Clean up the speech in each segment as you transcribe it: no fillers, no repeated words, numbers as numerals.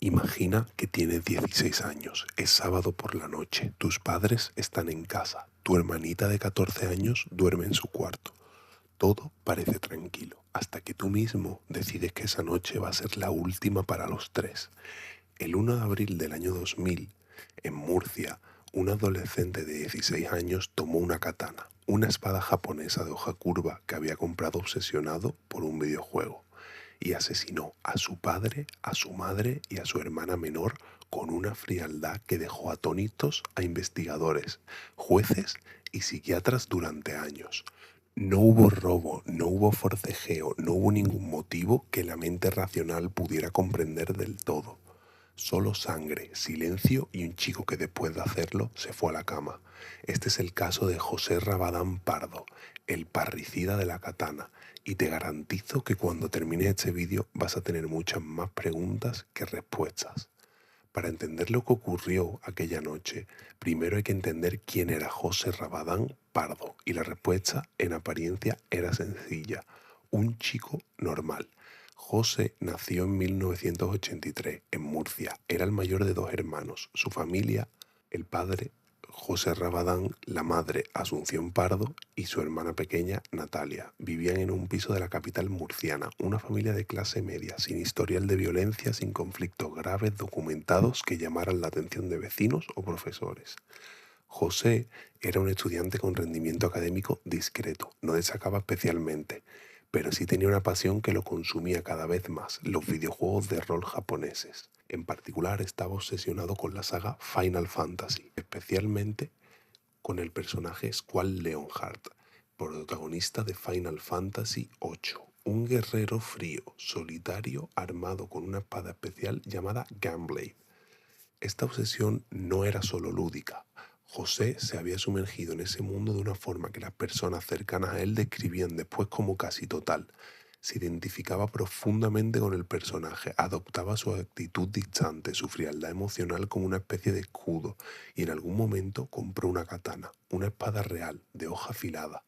Imagina que tienes 16 años, es sábado por la noche, tus padres están en casa, tu hermanita de 14 años duerme en su cuarto. Todo parece tranquilo, hasta que tú mismo decides que esa noche va a ser la última para los tres. El 1 de abril del año 2000, en Murcia, un adolescente de 16 años tomó una katana, una espada japonesa de hoja curva que había comprado obsesionado por un videojuego, y asesinó a su padre, a su madre y a su hermana menor con una frialdad que dejó atónitos a investigadores, jueces y psiquiatras durante años. No hubo robo, no hubo forcejeo, no hubo ningún motivo que la mente racional pudiera comprender del todo. Solo sangre, silencio y un chico que después de hacerlo se fue a la cama. Este es el caso de José Rabadán Pardo, el parricida de la katana, y te garantizo que cuando termine este vídeo vas a tener muchas más preguntas que respuestas. Para entender lo que ocurrió aquella noche, primero hay que entender quién era José Rabadán Pardo, y la respuesta en apariencia era sencilla: un chico normal. José nació en 1983 en Murcia, era el mayor de dos hermanos. Su familia, el padre José Rabadán, la madre Asunción Pardo y su hermana pequeña Natalia, vivían en un piso de la capital murciana, una familia de clase media, sin historial de violencia, sin conflictos graves documentados que llamaran la atención de vecinos o profesores. José era un estudiante con rendimiento académico discreto, no destacaba especialmente, pero sí tenía una pasión que lo consumía cada vez más: los videojuegos de rol japoneses. En particular estaba obsesionado con la saga Final Fantasy, especialmente con el personaje Squall Leonhardt, protagonista de Final Fantasy VIII, un guerrero frío, solitario, armado con una espada especial llamada Gunblade. Esta obsesión no era solo lúdica. José se había sumergido en ese mundo de una forma que las personas cercanas a él describían después como casi total. Se identificaba profundamente con el personaje, adoptaba su actitud distante, su frialdad emocional como una especie de escudo, y en algún momento compró una katana, una espada real, de hoja afilada.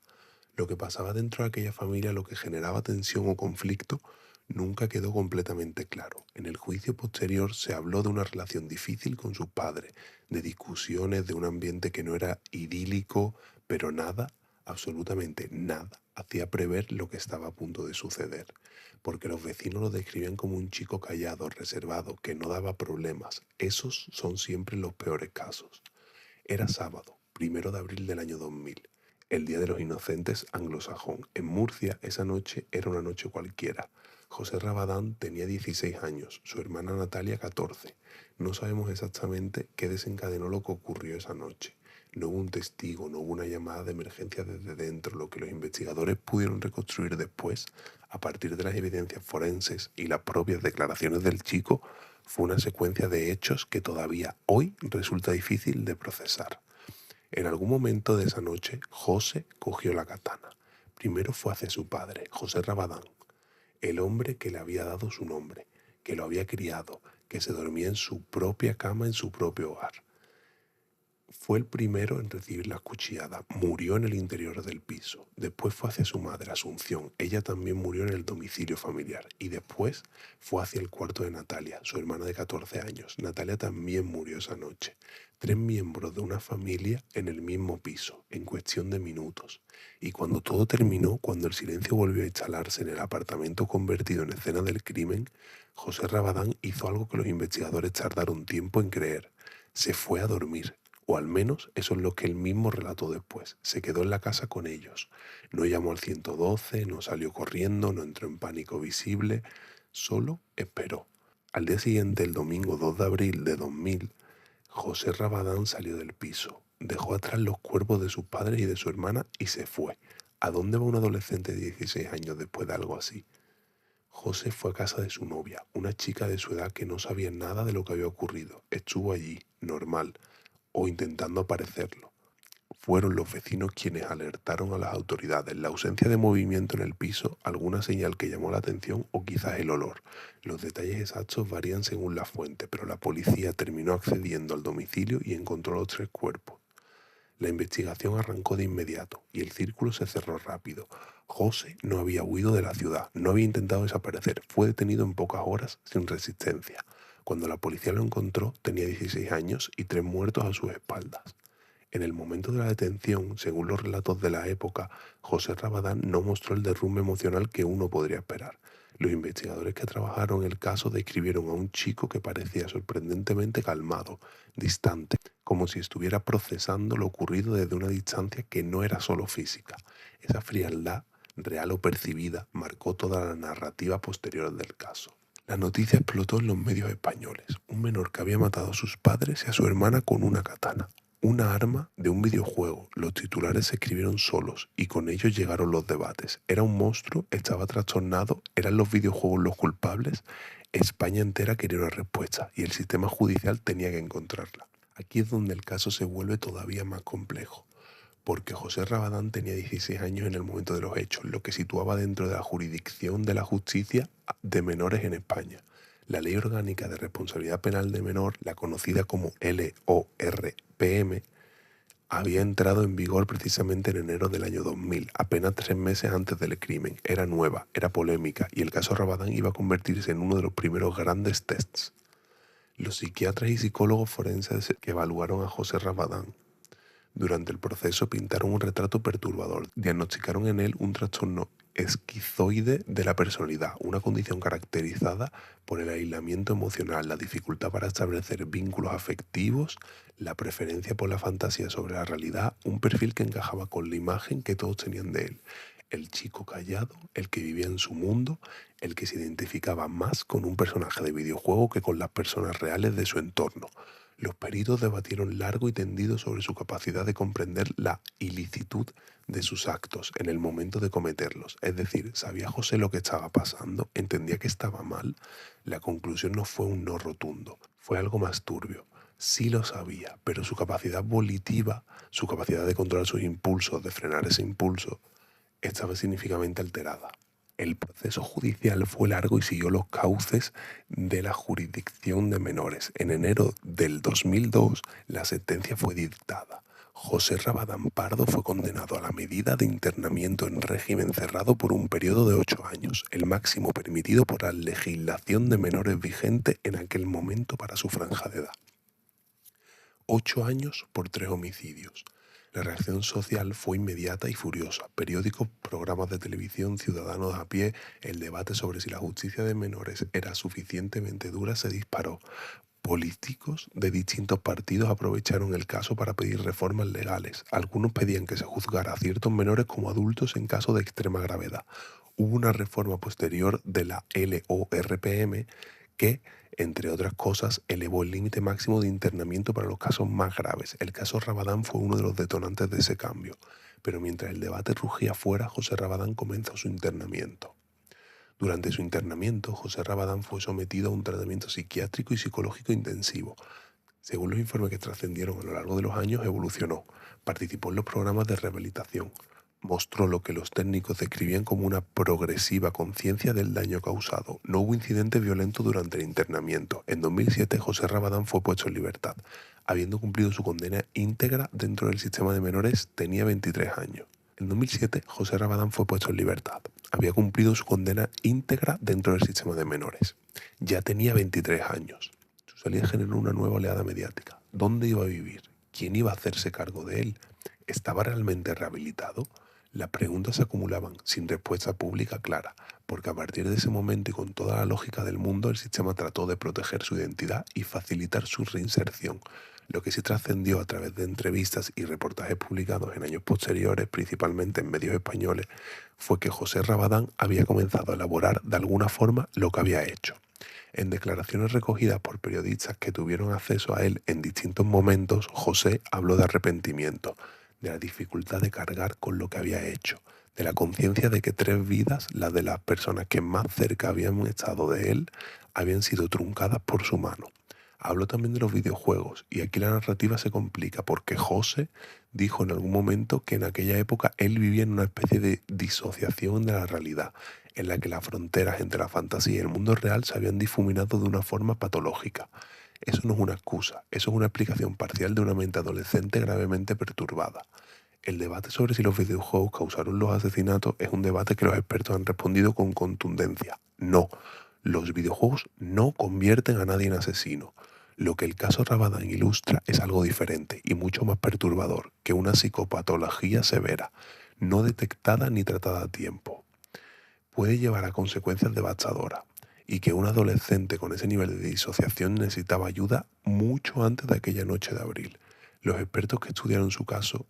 Lo que pasaba dentro de aquella familia, lo que generaba tensión o conflicto, nunca quedó completamente claro. En el juicio posterior se habló de una relación difícil con su padre, de discusiones, de un ambiente que no era idílico, pero nada, absolutamente nada, hacía prever lo que estaba a punto de suceder, porque los vecinos lo describían como un chico callado, reservado, que no daba problemas. Esos son siempre los peores casos. Era sábado, 1 de abril del año 2000, el Día de los Inocentes anglosajón. En Murcia esa noche era una noche cualquiera. José Rabadán tenía 16 años, su hermana Natalia 14. No sabemos exactamente qué desencadenó lo que ocurrió esa noche. No hubo un testigo, no hubo una llamada de emergencia desde dentro. Lo que los investigadores pudieron reconstruir después, a partir de las evidencias forenses y las propias declaraciones del chico, fue una secuencia de hechos que todavía hoy resulta difícil de procesar. En algún momento de esa noche, José cogió la katana. Primero fue hacia su padre, José Rabadán, el hombre que le había dado su nombre, que lo había criado, que se dormía en su propia cama en su propio hogar. Fue el primero en recibir la cuchillada, murió en el interior del piso. Después fue hacia su madre, Asunción, ella también murió en el domicilio familiar. Y después fue hacia el cuarto de Natalia, su hermana de 14 años. Natalia también murió esa noche. 3 miembros de una familia en el mismo piso, en cuestión de minutos. Y cuando todo terminó, cuando el silencio volvió a instalarse en el apartamento convertido en escena del crimen, José Rabadán hizo algo que los investigadores tardaron tiempo en creer: se fue a dormir. O al menos eso es lo que él mismo relató después. Se quedó en la casa con ellos. No llamó al 112, no salió corriendo, no entró en pánico visible, solo esperó. Al día siguiente, el domingo 2 de abril de 2000, José Rabadán salió del piso, dejó atrás los cuerpos de sus padres y de su hermana y se fue. ¿A dónde va un adolescente de 16 años después de algo así? José fue a casa de su novia, una chica de su edad que no sabía nada de lo que había ocurrido. Estuvo allí, normal, o intentando aparecerlo. Fueron los vecinos quienes alertaron a las autoridades. La ausencia de movimiento en el piso, alguna señal que llamó la atención o quizás el olor. Los detalles exactos varían según la fuente, pero la policía terminó accediendo al domicilio y encontró los 3 cuerpos. La investigación arrancó de inmediato y el círculo se cerró rápido. José no había huido de la ciudad, no había intentado desaparecer, fue detenido en pocas horas sin resistencia. Cuando la policía lo encontró, tenía 16 años y 3 muertos a sus espaldas. En el momento de la detención, según los relatos de la época, José Rabadán no mostró el derrumbe emocional que uno podría esperar. Los investigadores que trabajaron el caso describieron a un chico que parecía sorprendentemente calmado, distante, como si estuviera procesando lo ocurrido desde una distancia que no era solo física. Esa frialdad, real o percibida, marcó toda la narrativa posterior del caso. La noticia explotó en los medios españoles. Un menor que había matado a sus padres y a su hermana con una katana. Una arma de un videojuego. Los titulares se escribieron solos y con ellos llegaron los debates. ¿Era un monstruo? ¿Estaba trastornado? ¿Eran los videojuegos los culpables? España entera quería una respuesta y el sistema judicial tenía que encontrarla. Aquí es donde el caso se vuelve todavía más complejo, porque José Rabadán tenía 16 años en el momento de los hechos, lo que situaba dentro de la jurisdicción de la justicia de menores en España. La Ley Orgánica de Responsabilidad Penal de Menor, la conocida como LORPM, había entrado en vigor precisamente en enero del año 2000, apenas 3 meses antes del crimen. Era nueva, era polémica y el caso Rabadán iba a convertirse en uno de los primeros grandes tests. Los psiquiatras y psicólogos forenses que evaluaron a José Rabadán durante el proceso pintaron un retrato perturbador. Diagnosticaron en él un trastorno esquizoide de la personalidad, una condición caracterizada por el aislamiento emocional, la dificultad para establecer vínculos afectivos, la preferencia por la fantasía sobre la realidad, un perfil que encajaba con la imagen que todos tenían de él. El chico callado, el que vivía en su mundo, el que se identificaba más con un personaje de videojuego que con las personas reales de su entorno. Los peritos debatieron largo y tendido sobre su capacidad de comprender la ilicitud de sus actos en el momento de cometerlos. Es decir, ¿sabía José lo que estaba pasando? ¿Entendía que estaba mal? La conclusión no fue un no rotundo, fue algo más turbio. Sí lo sabía, pero su capacidad volitiva, su capacidad de controlar sus impulsos, de frenar ese impulso, estaba significativamente alterada. El proceso judicial fue largo y siguió los cauces de la jurisdicción de menores. En enero del 2002, la sentencia fue dictada. José Rabadán Pardo fue condenado a la medida de internamiento en régimen cerrado por un periodo de 8 años, el máximo permitido por la legislación de menores vigente en aquel momento para su franja de edad. 8 años por 3 homicidios. La reacción social fue inmediata y furiosa. Periódicos, programas de televisión, ciudadanos a pie, el debate sobre si la justicia de menores era suficientemente dura se disparó. Políticos de distintos partidos aprovecharon el caso para pedir reformas legales. Algunos pedían que se juzgara a ciertos menores como adultos en caso de extrema gravedad. Hubo una reforma posterior de la LORPM que, entre otras cosas, elevó el límite máximo de internamiento para los casos más graves. El caso Rabadán fue uno de los detonantes de ese cambio, pero mientras el debate rugía afuera, José Rabadán comenzó su internamiento. Durante su internamiento, José Rabadán fue sometido a un tratamiento psiquiátrico y psicológico intensivo. Según los informes que trascendieron a lo largo de los años, evolucionó. Participó en los programas de rehabilitación. Mostró lo que los técnicos describían como una progresiva conciencia del daño causado. No hubo incidentes violentos durante el internamiento. En 2007, José Rabadán fue puesto en libertad. Habiendo cumplido su condena íntegra dentro del sistema de menores, tenía 23 años. En 2007, José Rabadán fue puesto en libertad. Había cumplido su condena íntegra dentro del sistema de menores. Ya tenía 23 años. Su salida generó una nueva oleada mediática. ¿Dónde iba a vivir? ¿Quién iba a hacerse cargo de él? ¿Estaba realmente rehabilitado? Las preguntas se acumulaban sin respuesta pública clara, porque a partir de ese momento y con toda la lógica del mundo, el sistema trató de proteger su identidad y facilitar su reinserción. Lo que sí trascendió a través de entrevistas y reportajes publicados en años posteriores, principalmente en medios españoles, fue que José Rabadán había comenzado a elaborar de alguna forma lo que había hecho. En declaraciones recogidas por periodistas que tuvieron acceso a él en distintos momentos, José habló de arrepentimiento, de la dificultad de cargar con lo que había hecho, de la conciencia de que 3 vidas, las de las personas que más cerca habían estado de él, habían sido truncadas por su mano. Habló también de los videojuegos, y aquí la narrativa se complica porque José dijo en algún momento que en aquella época él vivía en una especie de disociación de la realidad, en la que las fronteras entre la fantasía y el mundo real se habían difuminado de una forma patológica. Eso no es una excusa, eso es una explicación parcial de una mente adolescente gravemente perturbada. El debate sobre si los videojuegos causaron los asesinatos es un debate que los expertos han respondido con contundencia. No, Los videojuegos no convierten a nadie en asesino. Lo que el caso Rabadán ilustra es algo diferente y mucho más perturbador que una psicopatología severa, no detectada ni tratada a tiempo. Puede llevar a consecuencias devastadoras y que un adolescente con ese nivel de disociación necesitaba ayuda mucho antes de aquella noche de abril. Los expertos que estudiaron su caso,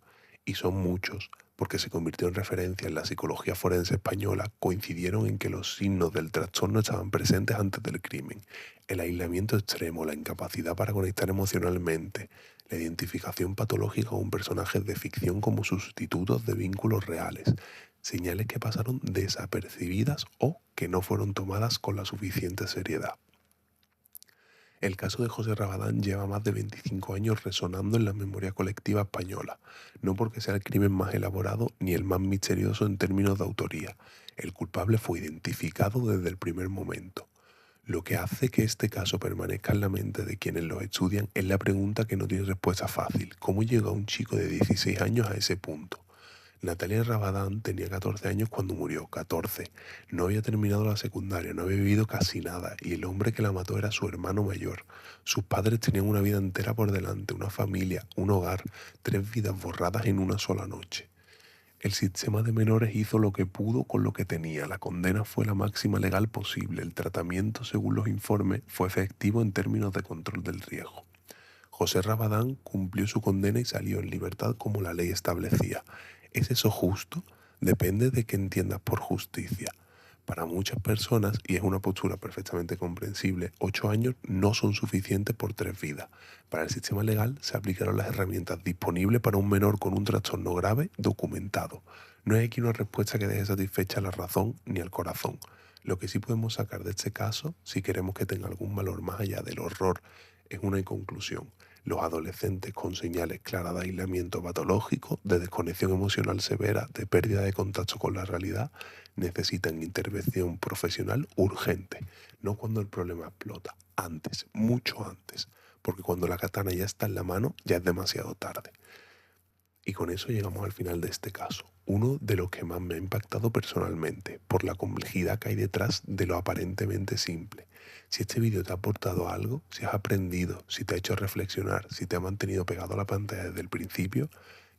y son muchos, porque se convirtió en referencia en la psicología forense española, coincidieron en que los signos del trastorno estaban presentes antes del crimen. El aislamiento extremo, la incapacidad para conectar emocionalmente, la identificación patológica con personajes de ficción como sustitutos de vínculos reales, señales que pasaron desapercibidas o que no fueron tomadas con la suficiente seriedad. El caso de José Rabadán lleva más de 25 años resonando en la memoria colectiva española, no porque sea el crimen más elaborado ni el más misterioso en términos de autoría. El culpable fue identificado desde el primer momento. Lo que hace que este caso permanezca en la mente de quienes lo estudian es la pregunta que no tiene respuesta fácil. ¿Cómo llegó un chico de 16 años a ese punto? Natalia Rabadán tenía 14 años cuando murió, 14. No había terminado la secundaria, no había vivido casi nada y el hombre que la mató era su hermano mayor. Sus padres tenían una vida entera por delante, una familia, un hogar, 3 vidas borradas en una sola noche. El sistema de menores hizo lo que pudo con lo que tenía. La condena fue la máxima legal posible. El tratamiento, según los informes, fue efectivo en términos de control del riesgo. José Rabadán cumplió su condena y salió en libertad como la ley establecía. ¿Es eso justo? Depende de qué entiendas por justicia. Para muchas personas, y es una postura perfectamente comprensible, 8 años no son suficientes por 3 vidas. Para el sistema legal se aplicaron las herramientas disponibles para un menor con un trastorno grave documentado. No hay aquí una respuesta que deje satisfecha la razón ni el corazón. Lo que sí podemos sacar de este caso, si queremos que tenga algún valor más allá del horror, es una conclusión. Los adolescentes con señales claras de aislamiento patológico, de desconexión emocional severa, de pérdida de contacto con la realidad, necesitan intervención profesional urgente, no cuando el problema explota, antes, mucho antes, porque cuando la katana ya está en la mano ya es demasiado tarde. Y con eso llegamos al final de este caso, uno de los que más me ha impactado personalmente, por la complejidad que hay detrás de lo aparentemente simple. Si este vídeo te ha aportado algo, si has aprendido, si te ha hecho reflexionar, si te ha mantenido pegado a la pantalla desde el principio,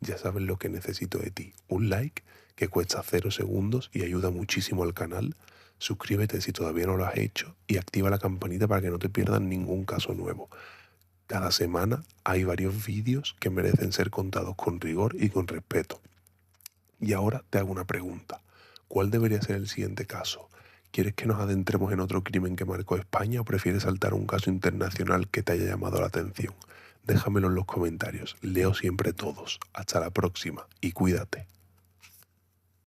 ya sabes lo que necesito de ti. Un like, que cuesta 0 segundos y ayuda muchísimo al canal. Suscríbete si todavía no lo has hecho y activa la campanita para que no te pierdas ningún caso nuevo. Cada semana hay varios vídeos que merecen ser contados con rigor y con respeto. Y ahora te hago una pregunta. ¿Cuál debería ser el siguiente caso? ¿Quieres que nos adentremos en otro crimen que marcó España o prefieres saltar un caso internacional que te haya llamado la atención? Déjamelo en los comentarios. Leo siempre todos. Hasta la próxima y cuídate.